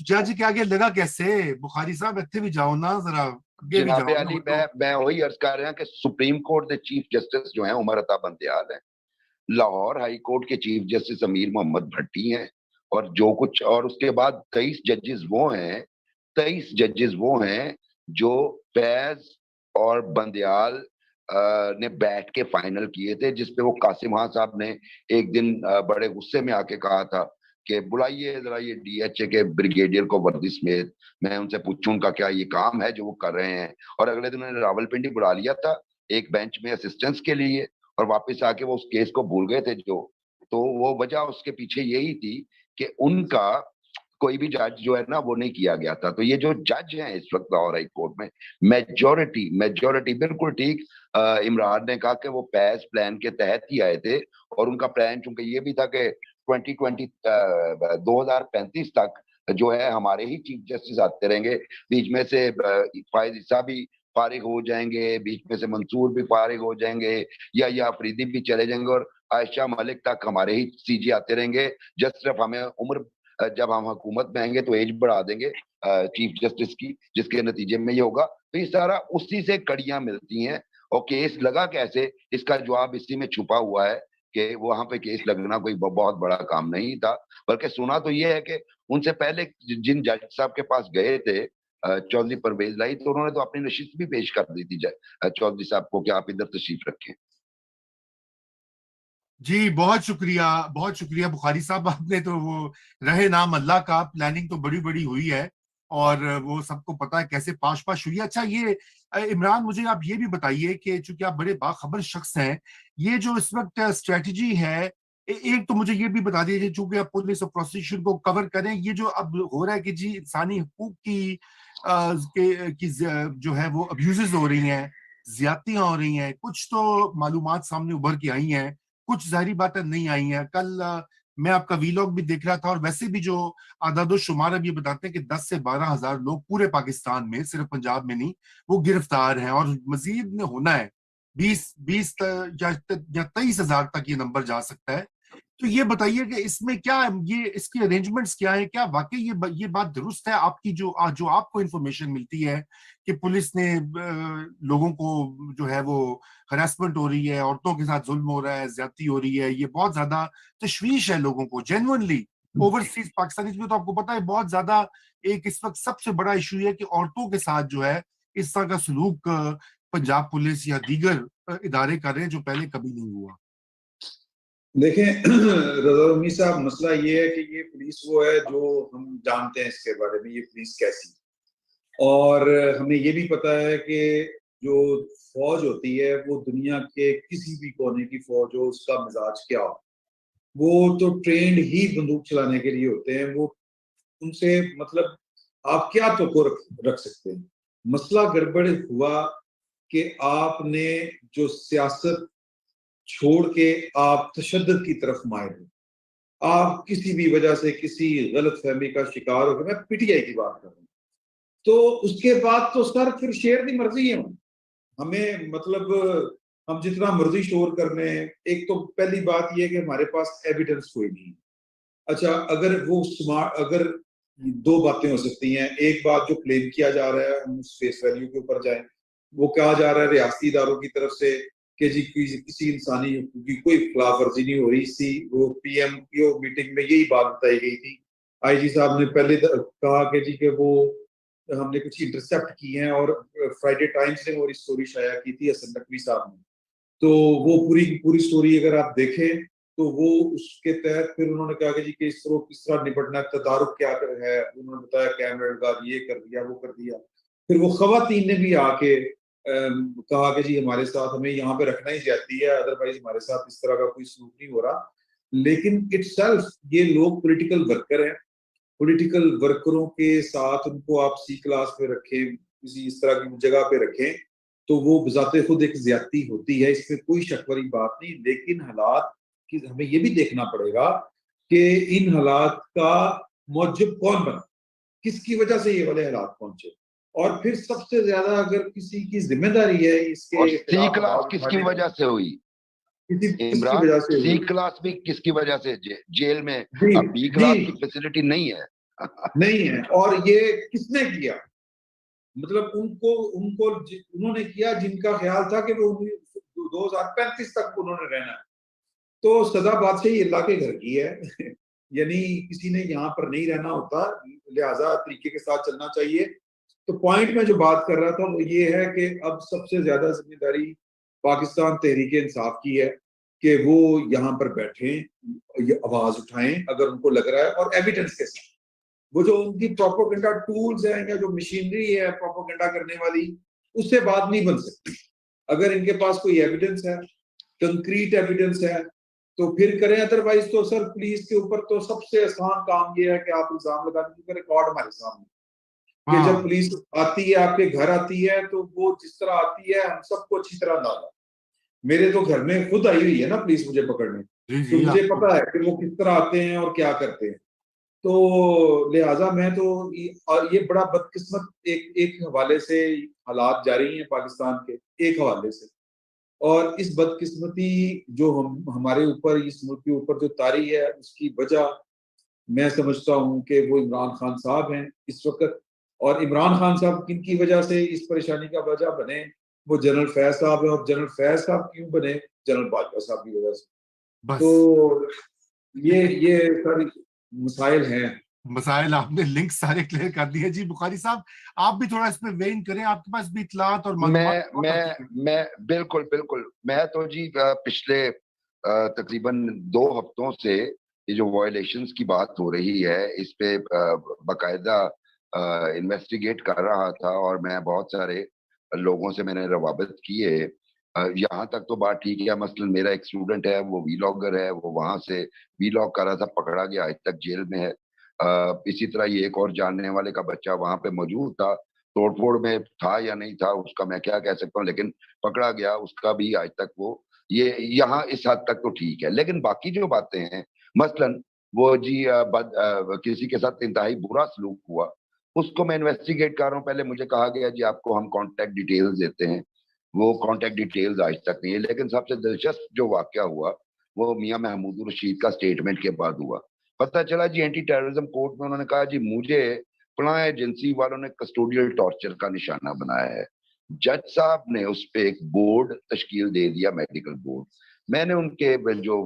जज के आगे लगा कैसे? बुखारी साहब इतने भी जाओ ना, जरा आगे भी जनाब जाओ ना अली, तो। मैं वही अर्ज कर रहा कि सुप्रीम कोर्ट के चीफ जस्टिस जो है उमर अता बंदयाल है, लाहौर हाई कोर्ट के चीफ जस्टिस अमीर मोहम्मद भट्टी हैं, और जो कुछ, और उसके बाद 23 जजेस वो हैं जो फैज और बंदयाल ने बैठ के फाइनल किए थे, जिसपे वो कासिम खान साहब ने एक दिन बड़े गुस्से में आके कहा था कि बुलाइए जरा ये डीएचए के ब्रिगेडियर को वर्दी समेत, मैं उनसे पूछूं उनका क्या ये काम है जो वो कर रहे हैं। और अगले दिन उन्होंने रावलपिंडी बुला लिया था एक बेंच में असिस्टेंस के लिए, और वापस आके वो उस केस को भूल गए थे जो। तो वो वजह उसके पीछे यही थी कि उनका कोई भी जज जो है ना वो नहीं किया गया था। तो ये जो जज हैं इस वक्त लाहौर हाई कोर्ट में, मेजोरिटी मेजोरिटी बिल्कुल ठीक। इमरान ने कहा कि वो पैस प्लान के तहत ही आए थे, और उनका प्लान चूंकि ये भी था कि 2035 तक जो है हमारे ही चीफ जस्टिस आते रहेंगे, बीच में से फायद ईसा भी फारिग हो जाएंगे, बीच में से मंसूर भी फारिग हो जाएंगे, या अफरीदी भी चले जाएंगे, और आयशा मलिक तक हमारे ही सीजी आते रहेंगे। जस्ट सिर्फ हमें उम्र, जब हम हुकूमत में आएंगे तो एज बढ़ा देंगे चीफ जस्टिस की, जिसके नतीजे में ये होगा। तो ये सारा उसी से कड़ियां मिलती हैं। और केस लगा कैसे, इसका जवाब इसी में छुपा हुआ है कि वहां पे केस लगना कोई बहुत बड़ा काम नहीं था। बल्कि सुना तो ये है कि उनसे पहले जिन जज साहब के पास गए थे चौधरी परवेज लाई, तो उन्होंने तो अपनी नशिस्त भी पेश कर दी थी चौधरी साहब को कि आप इधर तशरीफ रखें। जी बहुत शुक्रिया बुखारी साहब, आपने तो वो रहे नाम अल्लाह का, प्लानिंग तो बड़ी बड़ी हुई है और वो सबको पता है कैसे पाश पाश हुई है। अच्छा ये इमरान, मुझे आप ये भी बताइए कि चूंकि आप बड़े बाखबर शख्स हैं, ये जो इस वक्त स्ट्रेटजी है, एक तो मुझे ये भी बता दीजिए, चूंकि आप पुलिस और प्रोसिक्यूशन को कवर करें, ये जो अब हो रहा है कि जी इंसानी हकूक जो है वो अब्यूजेस हो रही हैं, ज्यादतियां हो रही हैं, कुछ तो मालूमात सामने उभर के आई हैं, कुछ जाहिर बातें नहीं आई हैं। कल मैं आपका वीलॉग भी देख रहा था, और वैसे भी जो आदादो शुमार अब ये बताते हैं कि 10 से 12 हजार लोग पूरे पाकिस्तान में, सिर्फ पंजाब में नहीं, वो गिरफ्तार हैं, और मजीद में होना है। 20 या 23 हजार तक ये नंबर जा सकता है। तो ये बताइए कि इसमें क्या, ये इसके अरेंजमेंट्स क्या है? क्या वाकई ये बात दुरुस्त है आपकी, जो आपको इंफॉर्मेशन मिलती है कि पुलिस ने लोगों को जो है वो हरासमेंट हो रही है, औरतों के साथ जुल्म हो रहा है, ज्यादती हो रही है, ये बहुत ज्यादा तशवीश है लोगों को जेन्युइनली। ओवरसीज पाकिस्तानी में तो आपको पता है बहुत ज्यादा एक इस वक्त सबसे बड़ा इशू है कि औरतों के साथ जो है इस तरह का सलूक पंजाब पुलिस या दीगर इदारे कर रहे हैं, जो पहले कभी नहीं हुआ। देखें रजा उम्मी साहब, मसला ये है कि ये पुलिस वो है जो हम जानते हैं इसके बारे में, ये पुलिस कैसी, और हमें ये भी पता है कि जो फौज होती है वो दुनिया के किसी भी कोने की फौज हो, उसका मिजाज क्या हो, वो तो ट्रेंड ही बंदूक चलाने के लिए होते हैं। वो उनसे मतलब आप क्या तो रख सकते हैं। मसला गड़बड़ हुआ कि आपने जो सियासत छोड़ के आप तशद्दुद की तरफ माए हो, आप किसी भी वजह से किसी गलत फहमी का शिकार हो गए, मैं पीटीआई की बात कर रहा हूँ, तो उसके बाद तो सर फिर शेर की मर्जी है हमें, मतलब हम जितना मर्जी शोर करने। एक तो पहली बात यह कि हमारे पास एविडेंस कोई नहीं है। अच्छा, अगर वो स्मार्ट, अगर दो बातें हो सकती हैं। एक बात जो क्लेम किया जा रहा है, हम उस फेस वैल्यू के ऊपर जाए, वो कहा जा रहा है रियासती इदारों की तरफ से कि जी किसी इंसानी हकूक की कोई खिलाफ वर्जी नहीं हो रही। सी वो पीएमओ मीटिंग में यही बात बताई गई थी। आईजी साहब ने पहले कहा कि जी कि वो हमने कुछ इंटरसेप्ट की हैं, और फ्राइडे टाइम्स ने वो स्टोरी शाया की थी हसन नकवी साहब ने। तो वो पूरी की पूरी स्टोरी अगर आप देखें तो वो उसके तहत फिर उन्होंने कहा कि जी कि किस तरह निपटना है, तदारुक क्या है, उन्होंने बताया कैमरा लगा, ये कर दिया वो कर दिया। फिर वो खवातीन ने भी आके कहा कि जी हमारे साथ हमें यहाँ पे रखना ही जाती है, अदरवाइज हमारे साथ इस तरह का कोई सलूक नहीं हो रहा। लेकिन इटसेल्फ ये लोग पॉलिटिकल वर्कर हैं, पॉलिटिकल वर्करों के साथ उनको आप सी क्लास पे रखें, किसी इस तरह की जगह पे रखें, तो वो बजाते खुद एक ज्यादती होती है, इसमें कोई शक वाली बात नहीं। लेकिन हालात की हमें ये भी देखना पड़ेगा कि इन हालात का मौजब कौन बना, किसकी वजह से ये वाले हालात पहुंचे, और फिर सबसे ज्यादा अगर किसी की जिम्मेदारी है और इसके सी खिलाफ क्लास आवाज किसकी उठाने वजह की, से हुई किसकी इमरान? वजह से सी हुई। क्लास भी किसकी वजह से जेल में? जी अब बी जी क्लास की फैसिलिटी नहीं है, नहीं है। और ये किसने किया? मतलब उन्होंने किया जिनका ख्याल था कि वो 2035 तक उन्होंने रहना है। तो सदा बादशाही अल्लाह के घर की है। यानी किसी ने यहाँ पर नहीं रहना होता, लिहाजा तरीके के साथ चलना चाहिए। तो पॉइंट में जो बात कर रहा था वो ये है कि अब सबसे ज्यादा जिम्मेदारी पाकिस्तान तहरीक इंसाफ की है कि वो यहाँ पर बैठे, ये आवाज उठाएं अगर उनको लग रहा है, और एविडेंस के साथ। वो जो उनकी प्रोपोगेंडा टूल्स हैं या जो मशीनरी है प्रोपोगेंडा करने वाली, उससे बात नहीं बन सकती। अगर इनके पास कोई एविडेंस है, कंक्रीट एविडेंस है, तो फिर करें। अदरवाइज तो सर पुलिस के ऊपर तो सबसे आसान काम ये है कि आप इल्जाम लगा दीजिए, रिकॉर्ड हमारे सामने कि जब हाँ पुलिस आती है, आपके घर आती है, तो वो जिस तरह आती है हम सबको अच्छी तरह अंदाजा। मेरे तो घर में खुद आई हुई है ना पुलिस मुझे पकड़ने, जी तो जी, मुझे आपको पता है कि वो किस तरह आते हैं और क्या करते हैं। तो लिहाजा मैं तो और ये बड़ा बदकिस्मत एक एक हवाले से हालात जारी हैं पाकिस्तान के, एक हवाले से। और इस बदकिस्मती जो हम हमारे ऊपर, इस मुल्क के ऊपर जो तारी है, उसकी वजह मैं समझता हूँ कि वो इमरान खान साहब हैं इस वक्त। और इमरान खान साहब किन की वजह से इस परेशानी का वजह बने? वो जनरल फैज साहब है। और जनरल फैज साहब क्यों बने? जनरल बाजवा साहब की वजह से। बस तो ये सारी मसाइल हैं। मसाइल आपने लिंक सारे क्लियर कर दिए। जी बुखारी साहब, आप भी थोड़ा इस पे वेइन करें, आपके पास भी इतलात और मालूमात मैं बहुत मैं अच्छी हैं। मैं बिल्कुल बिल्कुल, मैं तो जी पिछले तकरीबन 2 हफ्तों से ये जो वायलेशंस की बात हो रही है इस पे बकायदा इन्वेस्टिगेट कर रहा था, और मैं बहुत सारे लोगों से मैंने रवाबत किए। यहाँ तक तो बात ठीक है, मसलन मेरा एक स्टूडेंट है, वो वीलॉगर है, वो वहां से वीलॉग कर रहा था, पकड़ा गया, आज तक जेल में है। इसी तरह ये एक और जानने वाले का बच्चा वहां पे मौजूद था, तोड़फोड़ में था या नहीं था उसका मैं क्या कह सकता हूँ, लेकिन पकड़ा गया, उसका भी आज तक वो ये यहाँ इस हद तक तो ठीक है। लेकिन बाकी जो बातें हैं, मसलन वो जी किसी के साथ इंतहाई बुरा सलूक हुआ, उसको मैं इन्वेस्टिगेट कर रहा हूँ। पहले मुझे कहा गया जी आपको हम कांटेक्ट डिटेल्स देते हैं, वो कांटेक्ट डिटेल्स आज तक नहीं है। लेकिन सबसे दिलचस्प जो वाकया हुआ वो मियां महमूद रशीद का स्टेटमेंट के बाद हुआ। पता चला जी एंटी टेररिज्म कोर्ट में उन्होंने कहा जी मुझे फलां एजेंसी वालों ने कस्टोडियल टॉर्चर का निशाना बनाया है। जज साहब ने उस पे एक बोर्ड तश्कील दे दिया, मेडिकल बोर्ड। मैंने उनके जो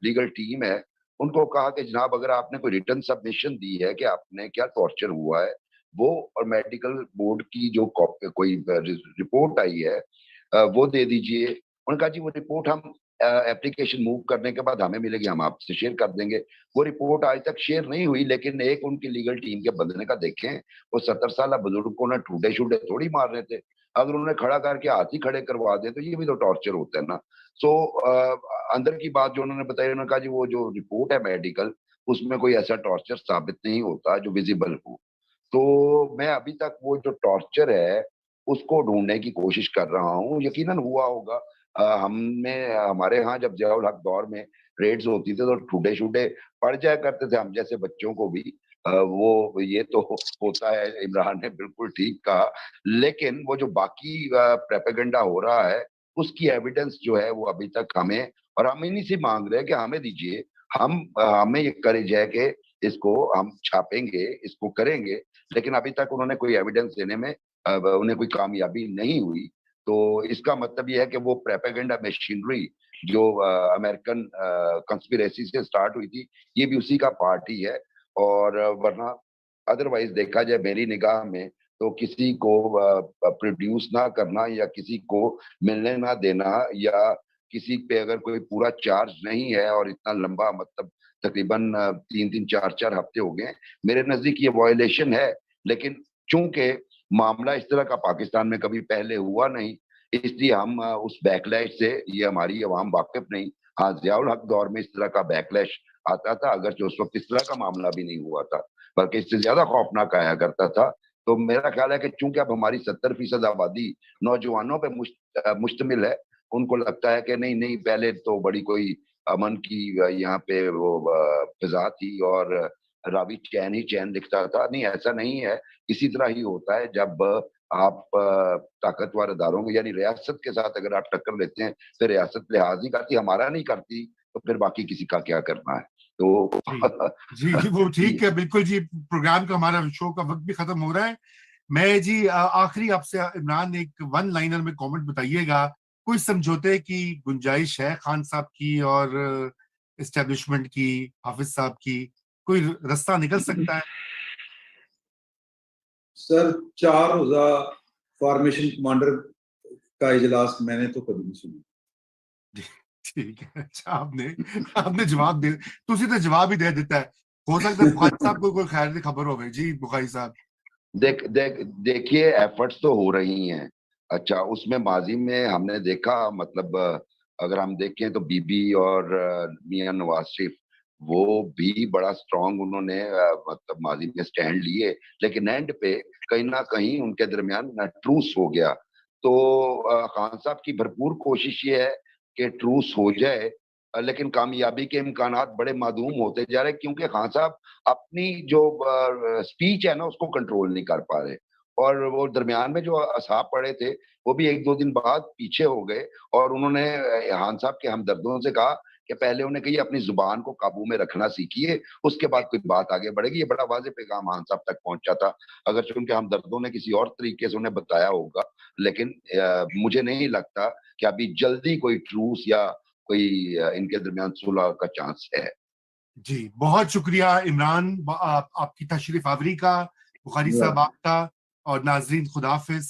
लीगल टीम है उनको कहा कि जनाब अगर आपने कोई रिटर्न सबमिशन दी है कि आपने क्या टॉर्चर हुआ है, वो और मेडिकल बोर्ड की जो कोई रिपोर्ट आई है वो दे दीजिए। उन्होंने कहा जी वो रिपोर्ट हम एप्लीकेशन मूव करने के बाद हमें मिलेगी, हम आपसे शेयर कर देंगे। वो रिपोर्ट आज तक शेयर नहीं हुई, लेकिन एक उनकी लीगल टीम के बंदे ने कहा देखें वो 70 साल बुजुर्ग को ना ठूडे शूडे थोड़ी मार रहे थे, अगर उन्हें खड़ा करके हाथ ही खड़े करवा दे तो ये भी तो टॉर्चर होता है ना। सो अंदर की बात जो उन्होंने बताई, उन्होंने कहा जी वो जो रिपोर्ट है मेडिकल, उसमें कोई ऐसा टॉर्चर साबित नहीं होता जो विजिबल हो। तो मैं अभी तक वो जो टॉर्चर है उसको ढूंढने की कोशिश कर रहा हूँ, यकीनन हुआ होगा। हमने हमारे यहाँ जब जियाउल हक दौर में रेड्स होती थी तो ठुडे शुडे पड़ जाया करते थे हम जैसे बच्चों को भी। वो ये तो होता है, इमरान ने बिल्कुल ठीक कहा। लेकिन वो जो बाकी प्रेपेगेंडा हो रहा है उसकी एविडेंस जो है वो अभी तक हमें, और हम इन्हीं से मांग रहे हैं कि हमें दीजिए। हमें ये करेज है कि इसको हम छापेंगे, इसको करेंगे, लेकिन अभी तक उन्होंने कोई एविडेंस देने में उन्हें कोई कामयाबी नहीं हुई। तो इसका मतलब ये है कि वो प्रेपेगेंडा मशीनरी जो अमेरिकन कंस्पिरेसी से स्टार्ट हुई थी, ये भी उसी का पार्ट ही है। और वरना अदरवाइज देखा जाए मेरी निगाह में तो किसी को प्रोड्यूस ना करना या किसी को मिलने ना देना, या किसी पे अगर कोई पूरा चार्ज नहीं है, और इतना लंबा मतलब तकरीबन 3-3 4-4 हफ्ते हो गए, मेरे नजदीक ये वायलेशन है। लेकिन चूंकि मामला इस तरह का पाकिस्तान में कभी पहले हुआ नहीं, इसलिए हम उस बैकलैश से ये हमारी अवाम वाकिफ नहीं। हाँ, जियाउल हक दौर में इस तरह का बैकलैश आता था, अगर जो उस वक्त इस तरह का मामला भी नहीं हुआ था, बल्कि इससे ज्यादा खौफनाक आया करता था। तो मेरा ख्याल है कि चूंकि अब हमारी 70% आबादी नौजवानों पे मुश्तमिल है, उनको लगता है कि नहीं नहीं पहले तो बड़ी कोई अमन की यहाँ पे वो फिजा थी और रावी चैन ही चैन दिखता था। नहीं, ऐसा नहीं है। इसी तरह ही होता है जब आप ताकतवर अदारों में यानी रियासत के साथ अगर आप टक्कर लेते हैं, तो रियासत लिहाज ही करती, हमारा नहीं करती, तो फिर बाकी किसी का क्या करना है। तो जी वो ठीक है, बिल्कुल जी। प्रोग्राम का, हमारा शो का वक्त भी खत्म हो रहा है। मैं जी आखिरी आपसे इमरान एक वन लाइनर में कमेंट बताइएगा, कोई समझौते की गुंजाइश है खान साहब की और एस्टेब्लिशमेंट की, हाफिज साहब की, कोई रास्ता निकल सकता है? सर 4 रोजा फॉर्मेशन कमांडर का इजलास मैंने तो कभी नहीं सुना। ठीक है, अच्छा आपने आपने जवाब दे, तुसी तो जवाब ही दे देता है। हो सकता है बुखारी साहब को कोई खैर की खबर होवे जी। बुखारी साहब देखिए एफर्ट्स तो हो रही हैं। अच्छा, उसमें माजी में हमने देखा, मतलब अगर हम देखें तो बीबी और मियां नवाज शरीफ, वो भी बड़ा स्ट्रांग उन्होंने मतलब माजी में स्टैंड लिए, लेकिन एंड पे कहीं ना कहीं उनके दरमियान ट्रूस हो गया। तो खान साहब की भरपूर कोशिश ये है कि ट्रूस हो जाए, लेकिन कामयाबी के इम्कानात बड़े मादूम होते जा रहे, क्योंकि खान साहब अपनी जो स्पीच है ना उसको कंट्रोल नहीं कर पा रहे, और वो दरमियान में जो असाब पड़े थे वो भी एक दो दिन बाद पीछे हो गए। और उन्होंने खान साहब के हमदर्दों से कहा कि पहले उन्हें कही अपनी जुबान को काबू में रखना सीखिए, उसके बाद कोई बात आगे बढ़ेगी। ये बड़ा वाज़ेह पैगाम खान साहब तक पहुंचा था, अगर उनके हमदर्दों ने किसी और तरीके से उन्हें बताया होगा। लेकिन मुझे नहीं लगता कि अभी जल्दी कोई ट्रूस या कोई इनके दरमियान सुलह का चांस है। जी बहुत शुक्रिया इमरान, आपकी तशरीफ आवरी का, बुखारी साहब आपका, और नाजरीन खुदाफिज।